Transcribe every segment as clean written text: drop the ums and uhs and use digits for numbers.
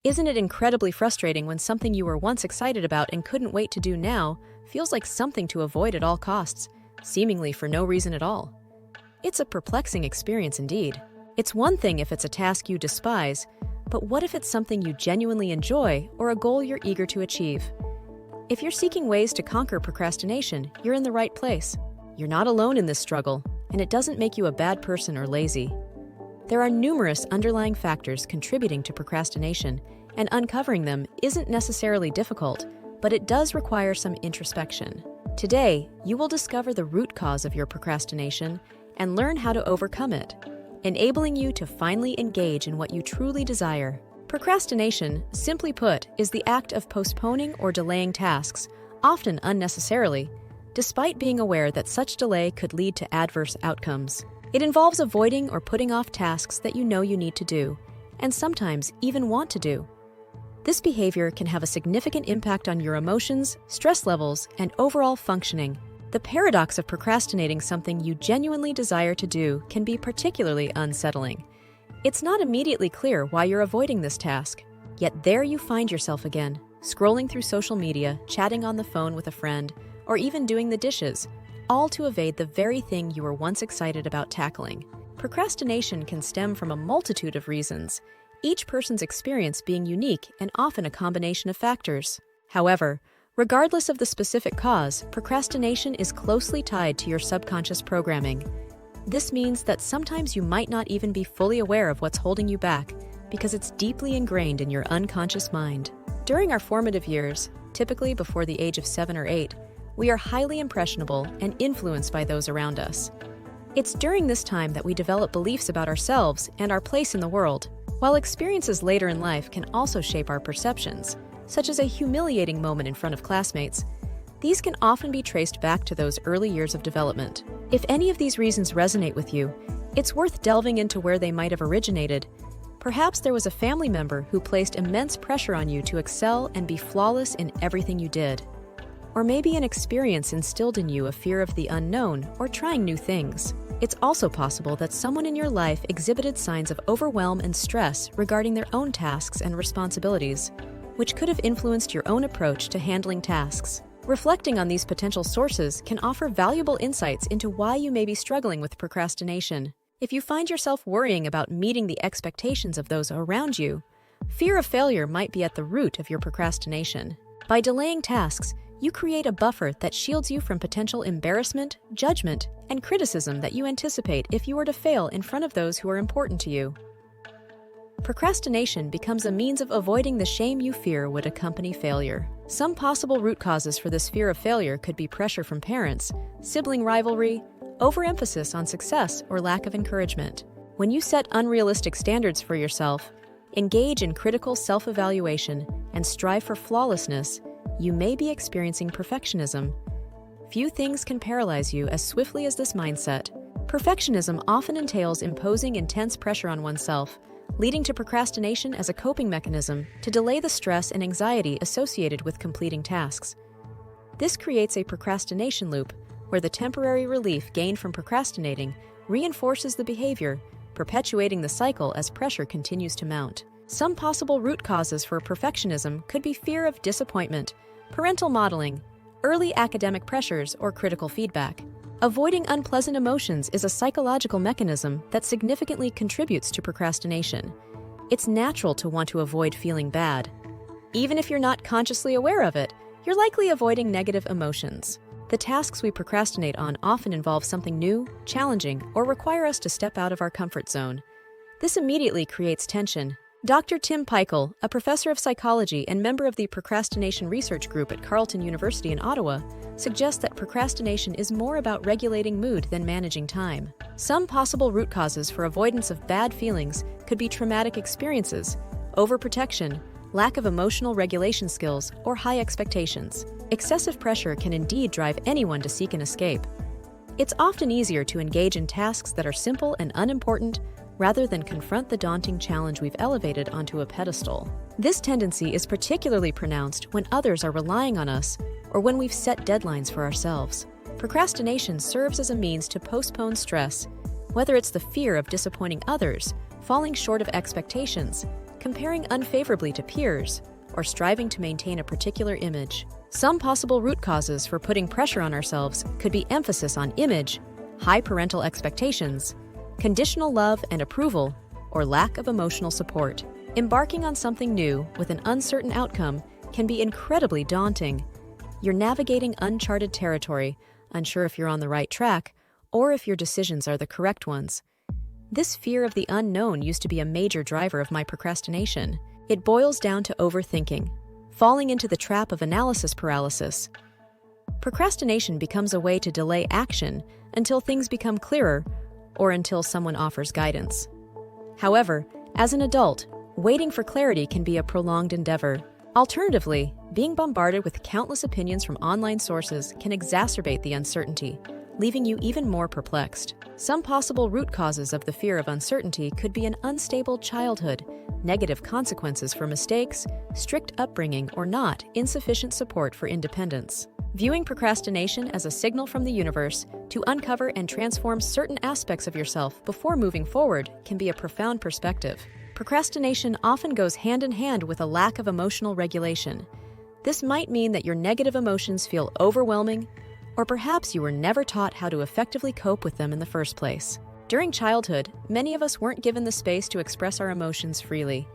Isn't it incredibly frustrating when something you were once excited about and couldn't wait to do now feels like something to avoid at all costs, seemingly for no reason at all? It's a perplexing experience indeed. It's one thing if it's a task you despise, but what if it's something you genuinely enjoy or a goal you're eager to achieve? If you're seeking ways to conquer procrastination, you're in the right place. You're not alone in this struggle, and it doesn't make you a bad person or lazy. There are numerous underlying factors contributing to procrastination, and uncovering them isn't necessarily difficult, but it does require some introspection. Today, you will discover the root cause of your procrastination and learn how to overcome it, enabling you to finally engage in what you truly desire. Procrastination, simply put, is the act of postponing or delaying tasks, often unnecessarily, despite being aware that such delay could lead to adverse outcomes. It involves avoiding or putting off tasks that you know you need to do, and sometimes even want to do. This behavior can have a significant impact on your emotions, stress levels, and overall functioning. The paradox of procrastinating something you genuinely desire to do can be particularly unsettling. It's not immediately clear why you're avoiding this task, yet there you find yourself again, scrolling through social media, chatting on the phone with a friend, or even doing the dishes, all to evade the very thing you were once excited about tackling. Procrastination can stem from a multitude of reasons, each person's experience being unique and often a combination of factors. However, regardless of the specific cause, procrastination is closely tied to your subconscious programming. This means that sometimes you might not even be fully aware of what's holding you back because it's deeply ingrained in your unconscious mind. During our formative years, typically before the age of 7 or 8, we are highly impressionable and influenced by those around us. It's during this time that we develop beliefs about ourselves and our place in the world, while experiences later in life can also shape our perceptions, such as a humiliating moment in front of classmates. These can often be traced back to those early years of development. If any of these reasons resonate with you, it's worth delving into where they might have originated. Perhaps there was a family member who placed immense pressure on you to excel and be flawless in everything you did. Or maybe an experience instilled in you a fear of the unknown or trying new things. It's also possible that someone in your life exhibited signs of overwhelm and stress regarding their own tasks and responsibilities, which could have influenced your own approach to handling tasks. Reflecting on these potential sources can offer valuable insights into why you may be struggling with procrastination. If you find yourself worrying about meeting the expectations of those around you, fear of failure might be at the root of your procrastination. By delaying tasks, you create a buffer that shields you from potential embarrassment, judgment, and criticism that you anticipate if you were to fail in front of those who are important to you. Procrastination becomes a means of avoiding the shame you fear would accompany failure. Some possible root causes for this fear of failure could be pressure from parents, sibling rivalry, overemphasis on success, or lack of encouragement. When you set unrealistic standards for yourself, engage in critical self-evaluation, and strive for flawlessness, you may be experiencing perfectionism. Few things can paralyze you as swiftly as this mindset. Perfectionism often entails imposing intense pressure on oneself, leading to procrastination as a coping mechanism to delay the stress and anxiety associated with completing tasks. This creates a procrastination loop, where the temporary relief gained from procrastinating reinforces the behavior, perpetuating the cycle as pressure continues to mount. Some possible root causes for perfectionism could be fear of disappointment, parental modeling, early academic pressures, or critical feedback. Avoiding unpleasant emotions is a psychological mechanism that significantly contributes to procrastination. It's natural to want to avoid feeling bad. Even if you're not consciously aware of it, you're likely avoiding negative emotions. The tasks we procrastinate on often involve something new, challenging, or require us to step out of our comfort zone. This immediately creates tension. Dr. Tim Peichel, a professor of psychology and member of the Procrastination Research Group at Carleton University in Ottawa, suggests that procrastination is more about regulating mood than managing time. Some possible root causes for avoidance of bad feelings could be traumatic experiences, overprotection, lack of emotional regulation skills, or high expectations. Excessive pressure can indeed drive anyone to seek an escape. It's often easier to engage in tasks that are simple and unimportant rather than confront the daunting challenge we've elevated onto a pedestal. This tendency is particularly pronounced when others are relying on us or when we've set deadlines for ourselves. Procrastination serves as a means to postpone stress, whether it's the fear of disappointing others, falling short of expectations, comparing unfavorably to peers, or striving to maintain a particular image. Some possible root causes for putting pressure on ourselves could be emphasis on image, high parental expectations, conditional love and approval, or lack of emotional support. Embarking on something new with an uncertain outcome can be incredibly daunting. You're navigating uncharted territory, unsure if you're on the right track or if your decisions are the correct ones. This fear of the unknown used to be a major driver of my procrastination. It boils down to overthinking, falling into the trap of analysis paralysis. Procrastination becomes a way to delay action until things become clearer or until someone offers guidance. However, as an adult, waiting for clarity can be a prolonged endeavor. Alternatively, being bombarded with countless opinions from online sources can exacerbate the uncertainty, leaving you even more perplexed. Some possible root causes of the fear of uncertainty could be an unstable childhood, negative consequences for mistakes, strict upbringing, or not insufficient support for independence. Viewing procrastination as a signal from the universe to uncover and transform certain aspects of yourself before moving forward can be a profound perspective. Procrastination often goes hand in hand with a lack of emotional regulation. This might mean that your negative emotions feel overwhelming, or perhaps you were never taught how to effectively cope with them in the first place. During childhood, many of us weren't given the space to express our emotions freely.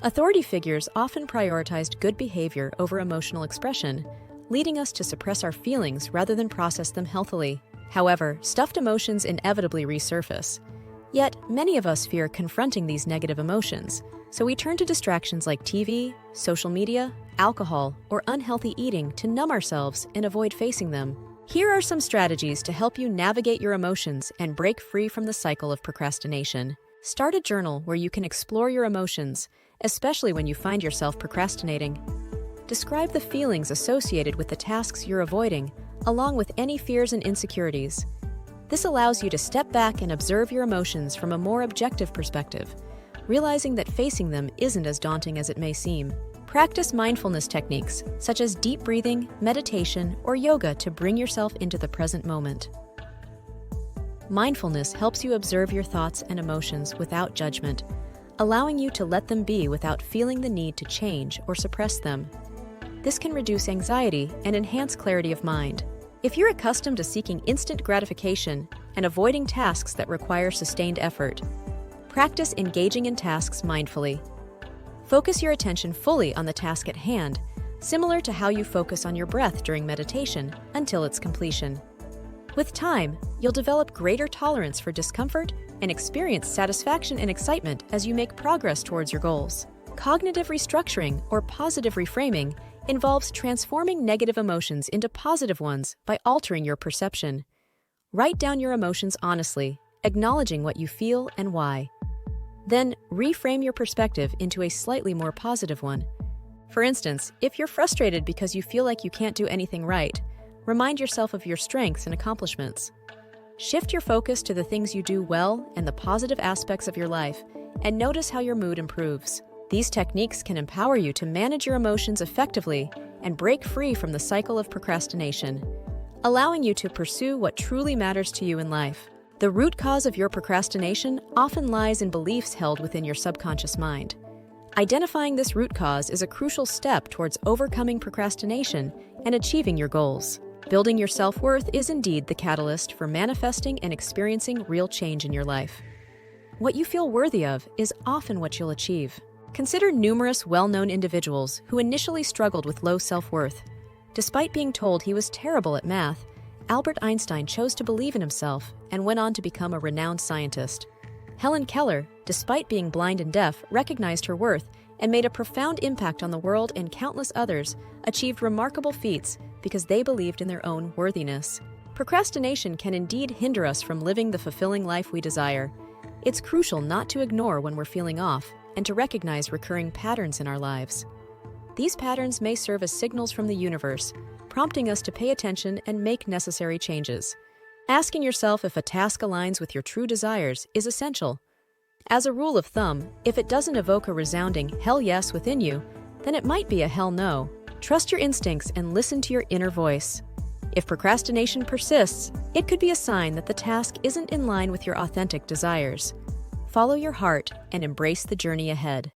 Authority figures often prioritized good behavior over emotional expression, leading us to suppress our feelings rather than process them healthily. However, stuffed emotions inevitably resurface. Yet, many of us fear confronting these negative emotions, so we turn to distractions like TV, social media, alcohol, or unhealthy eating to numb ourselves and avoid facing them. Here are some strategies to help you navigate your emotions and break free from the cycle of procrastination. Start a journal where you can explore your emotions, especially when you find yourself procrastinating. Describe the feelings associated with the tasks you're avoiding, along with any fears and insecurities. This allows you to step back and observe your emotions from a more objective perspective, realizing that facing them isn't as daunting as it may seem. Practice mindfulness techniques, such as deep breathing, meditation, or yoga to bring yourself into the present moment. Mindfulness helps you observe your thoughts and emotions without judgment, allowing you to let them be without feeling the need to change or suppress them. This can reduce anxiety and enhance clarity of mind. If you're accustomed to seeking instant gratification and avoiding tasks that require sustained effort, practice engaging in tasks mindfully. Focus your attention fully on the task at hand, similar to how you focus on your breath during meditation until its completion. With time, you'll develop greater tolerance for discomfort and experience satisfaction and excitement as you make progress towards your goals. Cognitive restructuring, or positive reframing, involves transforming negative emotions into positive ones by altering your perception. Write down your emotions honestly, acknowledging what you feel and why. Then, reframe your perspective into a slightly more positive one. For instance, if you're frustrated because you feel like you can't do anything right, remind yourself of your strengths and accomplishments. Shift your focus to the things you do well and the positive aspects of your life, and notice how your mood improves. These techniques can empower you to manage your emotions effectively and break free from the cycle of procrastination, allowing you to pursue what truly matters to you in life. The root cause of your procrastination often lies in beliefs held within your subconscious mind. Identifying this root cause is a crucial step towards overcoming procrastination and achieving your goals. Building your self-worth is indeed the catalyst for manifesting and experiencing real change in your life. What you feel worthy of is often what you'll achieve. Consider numerous well-known individuals who initially struggled with low self-worth. Despite being told he was terrible at math, Albert Einstein chose to believe in himself and went on to become a renowned scientist. Helen Keller, despite being blind and deaf, recognized her worth and made a profound impact on the world, and countless others achieved remarkable feats because they believed in their own worthiness. Procrastination can indeed hinder us from living the fulfilling life we desire. It's crucial not to ignore when we're feeling off and to recognize recurring patterns in our lives. These patterns may serve as signals from the universe, prompting us to pay attention and make necessary changes. Asking yourself if a task aligns with your true desires is essential. As a rule of thumb, if it doesn't evoke a resounding hell yes within you, then it might be a hell no. Trust your instincts and listen to your inner voice. If procrastination persists, it could be a sign that the task isn't in line with your authentic desires. Follow your heart and embrace the journey ahead.